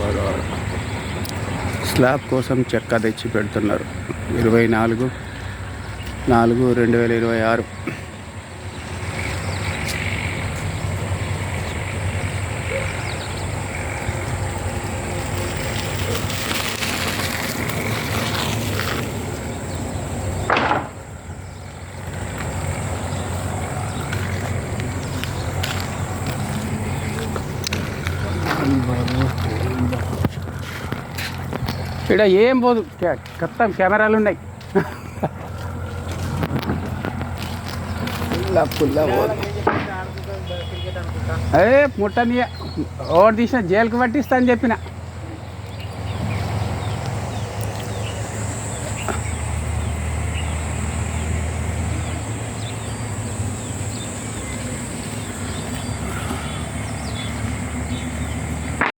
Godavari slab కోసం చెక్క తెచ్చి పెడుతున్నారు. 24/4/2026. ఇక్కడ ఏం పోదు, మొత్తం కెమెరాలు ఉన్నాయి. అదే ముట్టని ఓడి తీసిన జైలుకి పట్టిస్తా అని చెప్పిన.